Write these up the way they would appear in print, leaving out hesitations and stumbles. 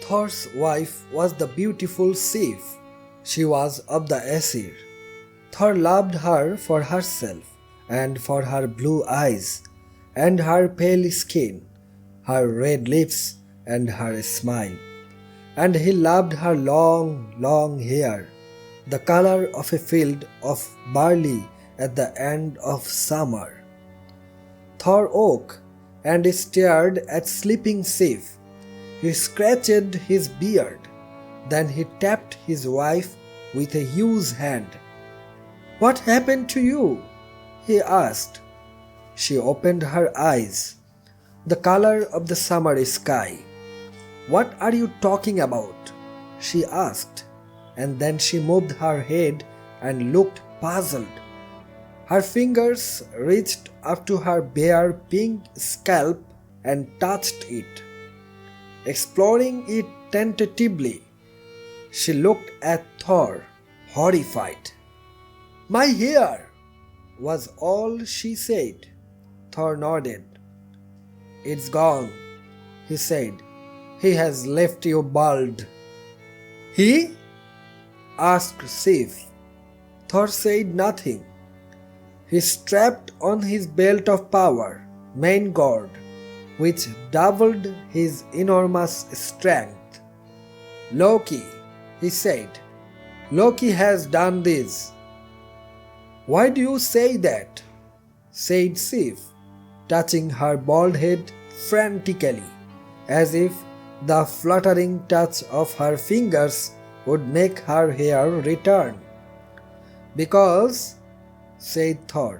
Thor's wife was the beautiful Sif. She was of the Aesir. Thor loved her for herself, and for her blue eyes, and her pale skin, her red lips, and her smile. And he loved her long, long hair, the color of a field of barley at the end of summer. Thor woke and stared at sleeping Sif. He scratched his beard. Then he tapped his wife with a huge hand. "What happened to you?" he asked. She opened her eyes, the color of the summer sky. "What are you talking about?" she asked, and then she moved her head and looked puzzled. Her fingers reached up to her bare pink scalp and touched it. Exploring it tentatively, she looked at Thor, horrified. "My hair!" was all she said. Thor nodded. "It's gone," he said. "He has left you bald." "He?" asked Sif. Thor said nothing. He strapped on his belt of power, main guard, which doubled his enormous strength. "Loki," he said. "Loki has done this." "Why do you say that?" said Sif, touching her bald head frantically, as if the fluttering touch of her fingers would make her hair return. "Because," said Thor,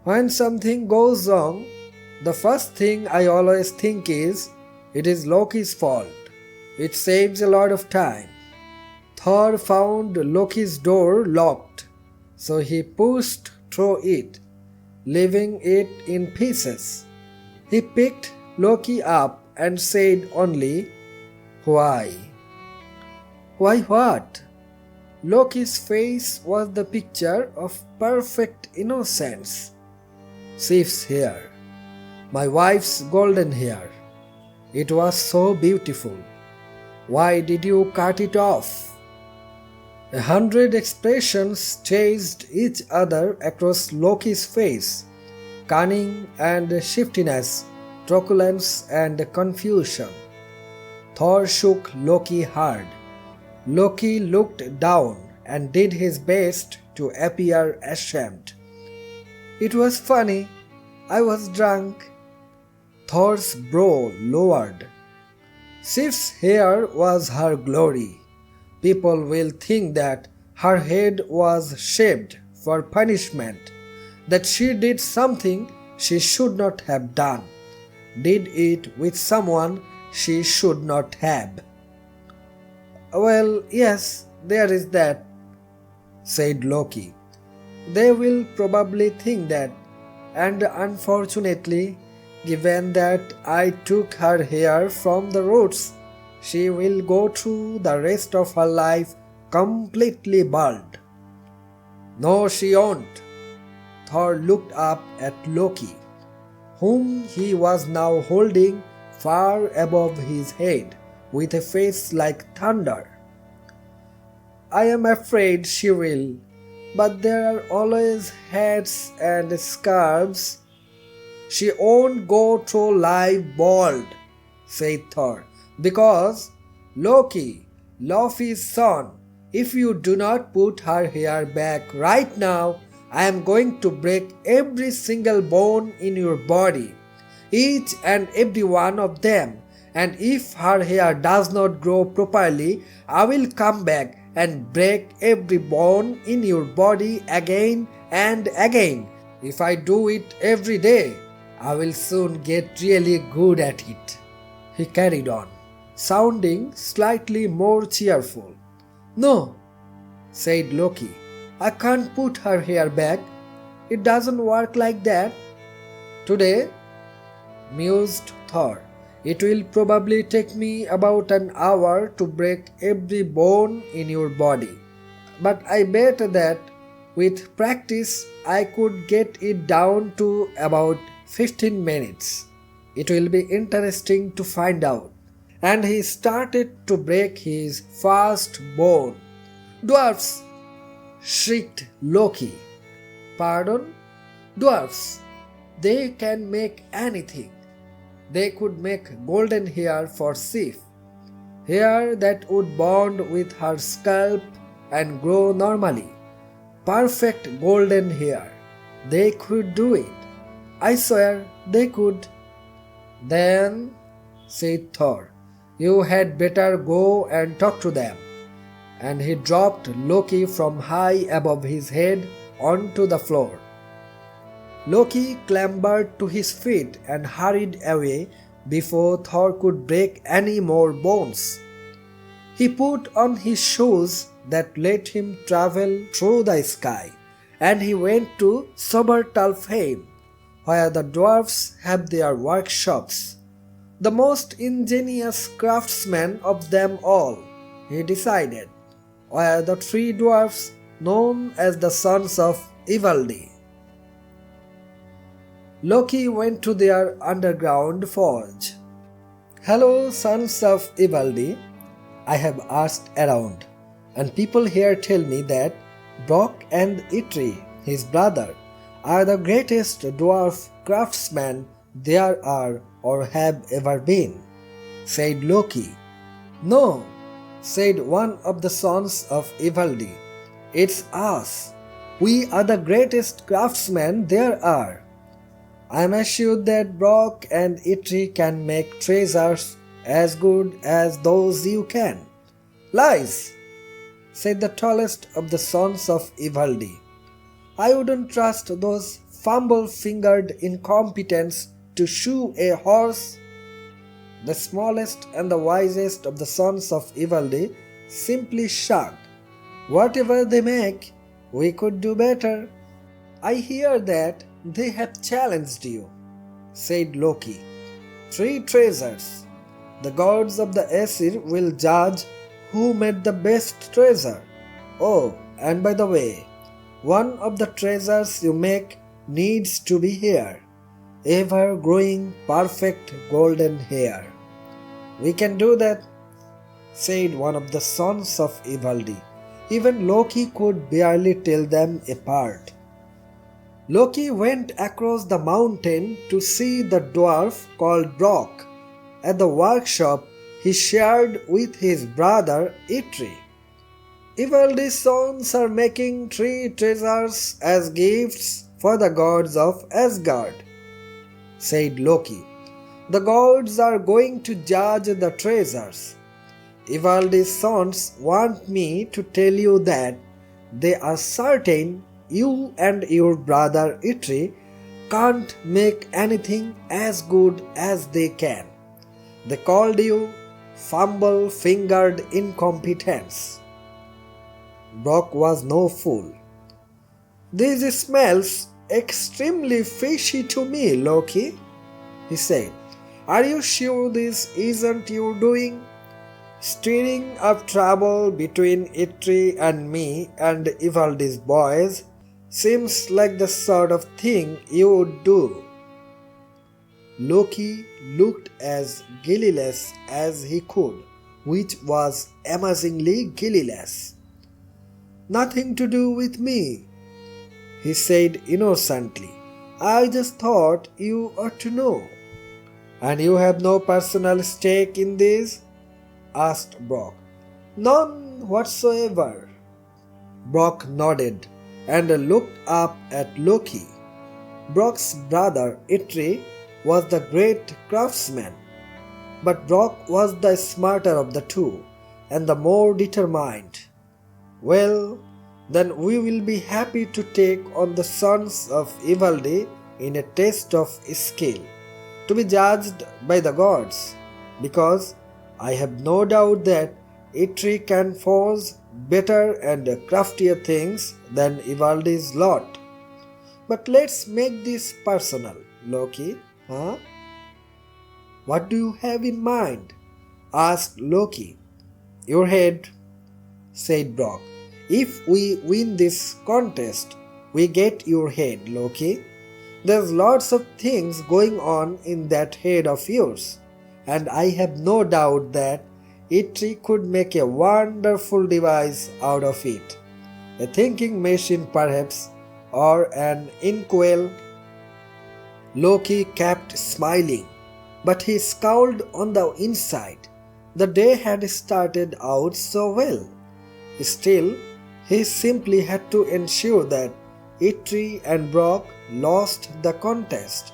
"when something goes wrong, the first thing I always think is, it is Loki's fault. It saves a lot of time." Thor found Loki's door locked, so he pushed through it, leaving it in pieces. He picked Loki up and said only, "Why?" "Why what?" Loki's face was the picture of perfect innocence. "Sif's hair. My wife's golden hair. It was so beautiful. Why did you cut it off?" 100 expressions chased each other across Loki's face: cunning and shiftiness, truculence and confusion. Thor shook Loki hard. Loki looked down and did his best to appear ashamed. "It was funny. I was drunk." Thor's brow lowered. Sif's hair was her glory. People will think that her head was shaved for punishment, that she did something she should not have done, did it with someone she should not have. "Well, yes, there is that," said Loki. "They will probably think that, and unfortunately, given that I took her hair from the roots, she will go through the rest of her life completely bald." "No, she won't." Thor looked up at Loki, whom he was now holding far above his head, with a face like thunder. "I am afraid she will, but there are always hats and scarves." "She won't go through life bald," said Thor, "because, Loki, Laufey's son, if you do not put her hair back right now, I am going to break every single bone in your body, each and every one of them, and if her hair does not grow properly, I will come back and break every bone in your body again and again. If I do it every day, I will soon get really good at it." He carried on, sounding slightly more cheerful. "No," said Loki, "I can't put her hair back. It doesn't work like that." "Today," mused Thor, "it will probably take me about an hour to break every bone in your body. But I bet that with practice I could get it down to about 15 minutes. It will be interesting to find out. and he started to break his first bone. Dwarfs! Shrieked Loki. Pardon? Dwarfs! They can make anything. They could make golden hair for Sif, hair that would bond with her scalp and grow normally. Perfect golden hair. They could do it. I swear they could. Then, said Thor, you had better go and talk to them. And he dropped Loki from high above his head onto the floor. Loki clambered to his feet and hurried away before Thor could break any more bones. He put on his shoes that let him travel through the sky, and he went to Sobertalfheim, where the dwarfs have their workshops. The most ingenious craftsmen of them all, he decided, were the three dwarfs known as the sons of Ivaldi. Loki went to their underground forge. Hello, sons of Ivaldi. I have asked around, and people here tell me that Brock and Itri, his brother, are the greatest dwarf craftsmen there are or have ever been, said Loki. No, said one of the sons of Ivaldi. It's us. We are the greatest craftsmen there are. I am assured that Brock and Itri can make treasures as good as those you can. Lies, said the tallest of the sons of Ivaldi. I wouldn't trust those fumble-fingered incompetents to shoe a horse. The smallest and the wisest of the sons of Ivaldi simply shrugged. Whatever they make, we could do better. I hear that they have challenged you, said Loki. 3 treasures. The gods of the Aesir will judge who made the best treasure. Oh, and by the way, one of the treasures you make needs to be hair, ever-growing perfect golden hair. We can do that, said one of the sons of Ivaldi. Even Loki could barely tell them apart. Loki went across the mountain to see the dwarf called Brock at the workshop he shared with his brother Itri. Ivaldi's sons are making 3 treasures as gifts for the gods of Asgard, said Loki. The gods are going to judge the treasures. Ivaldi's sons want me to tell you that they are certain you and your brother Itri can't make anything as good as they can. They called you fumble-fingered incompetents. Brock was no fool. This smells extremely fishy to me, Loki, he said. Are you sure this isn't your doing? Stirring up trouble between Itri and me and Ivaldi's boys seems like the sort of thing you would do. Loki looked as guileless as he could, which was amazingly guileless. Nothing to do with me, he said innocently. I just thought you ought to know. And you have no personal stake in this? Asked Brock. None whatsoever. Brock nodded and looked up at Loki. Brock's brother Itri was the great craftsman, but Brock was the smarter of the two and the more determined. Well, then we will be happy to take on the sons of Ivaldi in a test of skill, to be judged by the gods, because I have no doubt that Itri can forge better and craftier things than Ivaldi's lot. But let's make this personal, Loki, huh? What do you have in mind? Asked Loki. Your head, said Brock. If we win this contest, we get your head, Loki. There's lots of things going on in that head of yours, and I have no doubt that Itri could make a wonderful device out of it. A thinking machine perhaps, or an inkwell. Loki kept smiling, but he scowled on the inside. The day had started out so well. Still, he simply had to ensure that Itri and Brock lost the contest.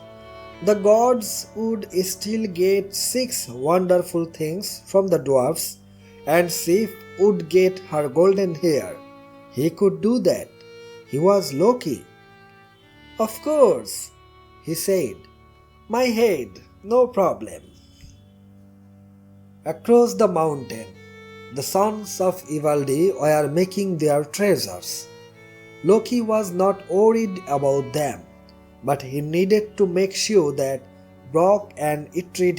The gods would still get 6 wonderful things from the dwarfs, and Sif would get her golden hair. He could do that. He was Loki. Of course, he said. My head, no problem. Across the mountain, the sons of Ivaldi were making their treasures. Loki was not worried about them, but he needed to make sure that Brock and Itri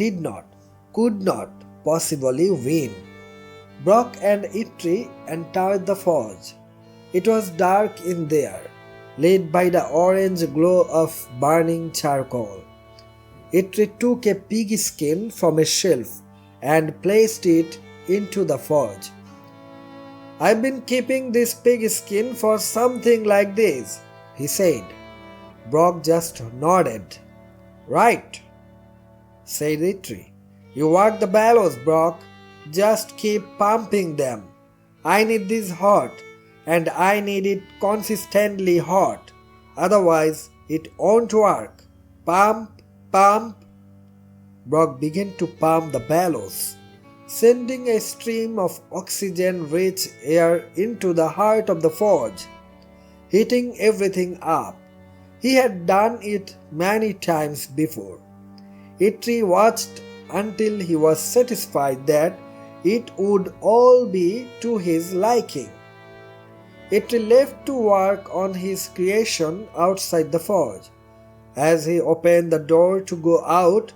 could not possibly win. Brock and Itri entered the forge. It was dark in there, lit by the orange glow of burning charcoal. Itri took a pig skin from a shelf and placed it into the forge. I've been keeping this pig skin for something like this, he said. Brock just nodded. Right, said Itri. You work the bellows, Brock. Just keep pumping them. I need this hot, and I need it consistently hot. Otherwise, it won't work. Pump, pump. Brock began to pump the bellows, sending a stream of oxygen-rich air into the heart of the forge, heating everything up. He had done it many times before. Itri watched until he was satisfied that it would all be to his liking. Itri left to work on his creation outside the forge. As he opened the door to go out,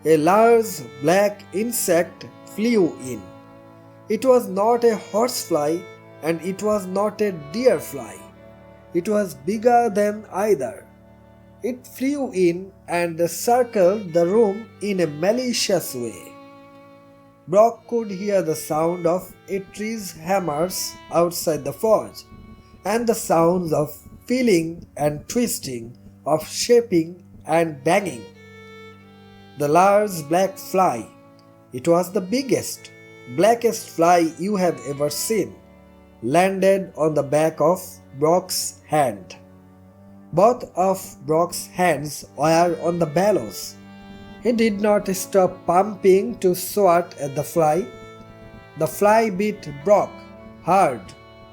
a large black insect flew in. It was not a horsefly and it was not a deer fly. It was bigger than either. It flew in and circled the room in a malicious way. Brock could hear the sound of Itri's hammers outside the forge, and the sounds of feeling and twisting, of shaping and banging. The large black fly, it was the biggest, blackest fly you have ever seen, landed on the back of Brock's hand. Both of Brock's hands were on the bellows. He did not stop pumping to swat at the fly. The fly bit Brock hard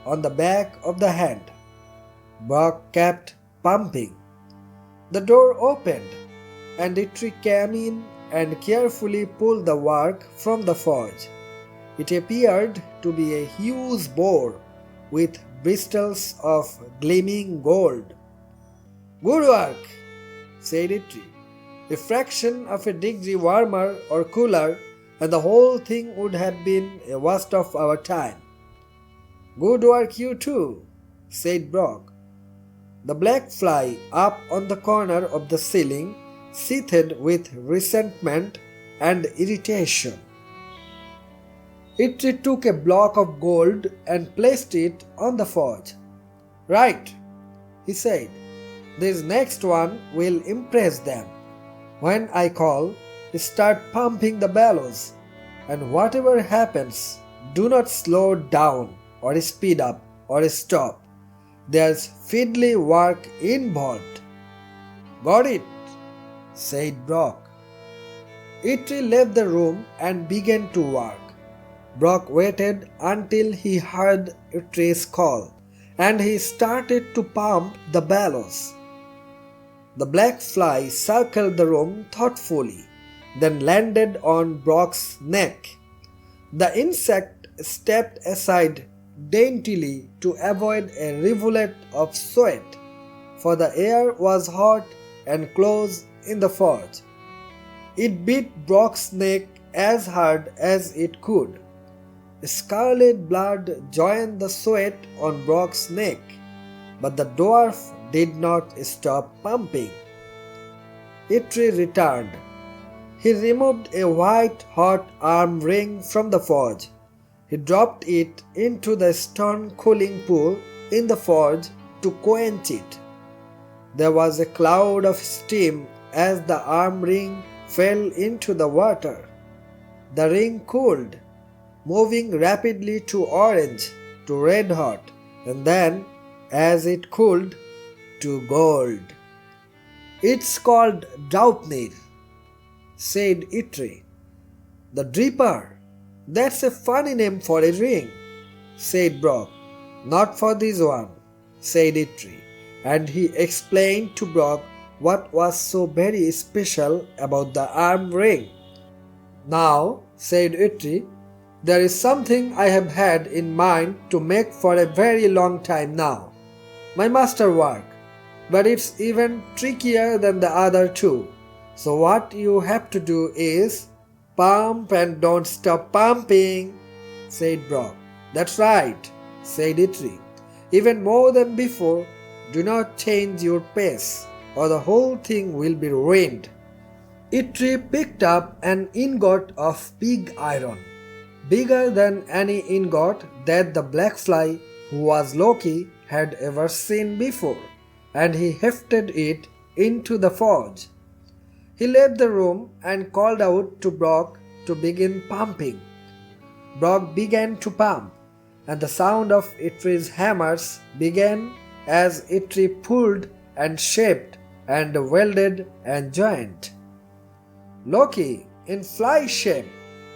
on the back of the hand. Brock kept pumping. The door opened, and Itri came in and carefully pulled the work from the forge. It appeared to be a huge boar with bristles of gleaming gold. Good work, said Itri. A fraction of a degree warmer or cooler, and the whole thing would have been a waste of our time. Good work you too, said Brock. The black fly up on the corner of the ceiling seethed with resentment and irritation. Itri took a block of gold and placed it on the forge. Right, he said. This next one will impress them. When I call, start pumping the bellows, and whatever happens, do not slow down or speed up or stop. There's fiddly work involved. Got it, said Brock. Itri left the room and began to work. Brock waited until he heard Itri's call, and he started to pump the bellows. The black fly circled the room thoughtfully, then landed on Brock's neck. The insect stepped aside daintily to avoid a rivulet of sweat, for the air was hot and close in the forge. It beat Brock's neck as hard as it could. Scarlet blood joined the sweat on Brock's neck, but the dwarf did not stop pumping. Itri returned. He removed a white hot arm ring from the forge. He dropped it into the stone cooling pool in the forge to quench it. There was a cloud of steam as the arm ring fell into the water. The ring cooled, moving rapidly to orange, to red hot, and then, as it cooled, to gold. "It's called Draupnir," said Itri. "The Dripper. That's a funny name for a ring," said Brock. "Not for this one," said Itri, and he explained to Brock what was so very special about the arm ring. "Now," said Itri, "there is something I have had in mind to make for a very long time now. My masterwork. But it's even trickier than the other two. So what you have to do is pump and don't stop pumping," said Brock. "That's right," said Itri. "Even more than before, do not change your pace, or the whole thing will be ruined." Itri picked up an ingot of pig iron, bigger than any ingot that the black fly, who was Loki, had ever seen before, and he hefted it into the forge. He left the room and called out to Brock to begin pumping. Brock began to pump, and the sound of Itri's hammers began as Itri pulled and shaped and welded and joined. Loki, in fly shape,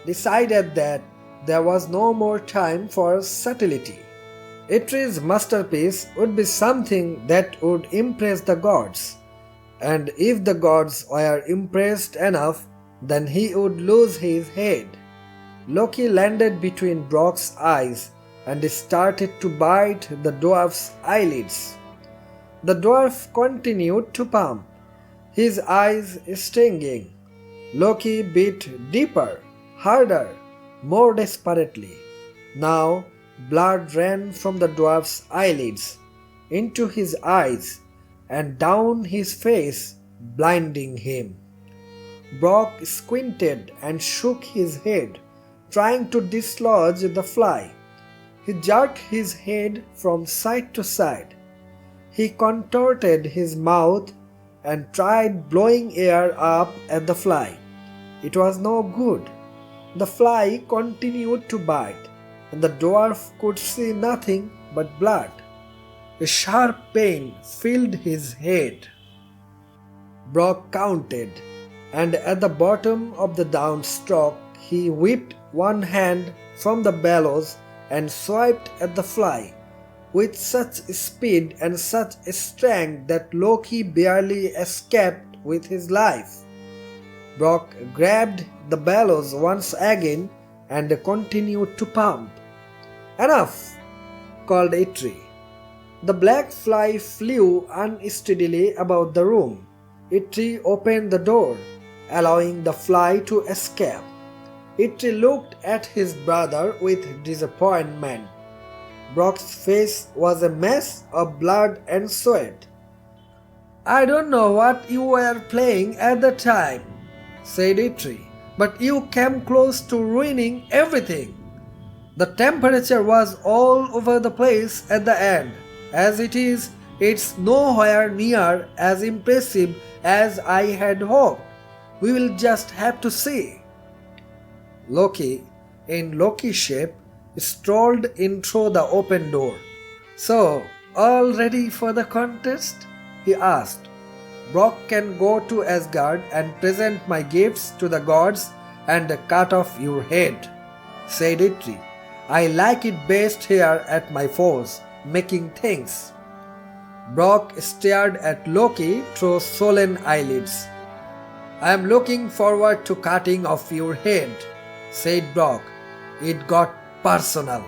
decided that there was no more time for subtlety. Itri's masterpiece would be something that would impress the gods, and if the gods were impressed enough, then he would lose his head. Loki landed between Brock's eyes and started to bite the dwarf's eyelids. The dwarf continued to pump, his eyes stinging. Loki bit deeper, harder, more desperately. Now blood ran from the dwarf's eyelids into his eyes and down his face, blinding him. Brock squinted and shook his head, trying to dislodge the fly. He jerked his head from side to side. He contorted his mouth and tried blowing air up at the fly. It was no good. The fly continued to bite, and the dwarf could see nothing but blood. A sharp pain filled his head. Brock counted, and at the bottom of the downstroke he whipped one hand from the bellows and swiped at the fly with such speed and such strength that Loki barely escaped with his life. Brock grabbed the bellows once again and continued to pump. "Enough!" called Itri. The black fly flew unsteadily about the room. Itri opened the door, allowing the fly to escape. Itri looked at his brother with disappointment. Brock's face was a mess of blood and sweat. "I don't know what you were playing at the time," said Itri, "but you came close to ruining everything. The temperature was all over the place at the end. As it is, it's nowhere near as impressive as I had hoped. We will just have to see." Loki, in Loki shape, strolled in through the open door. "So, all ready for the contest?" he asked. "Brock can go to Asgard and present my gifts to the gods and cut off your head," said Itri. "I like it best here at my forge, making things." Brock stared at Loki through swollen eyelids. "I am looking forward to cutting off your head," said Brock. It got personal.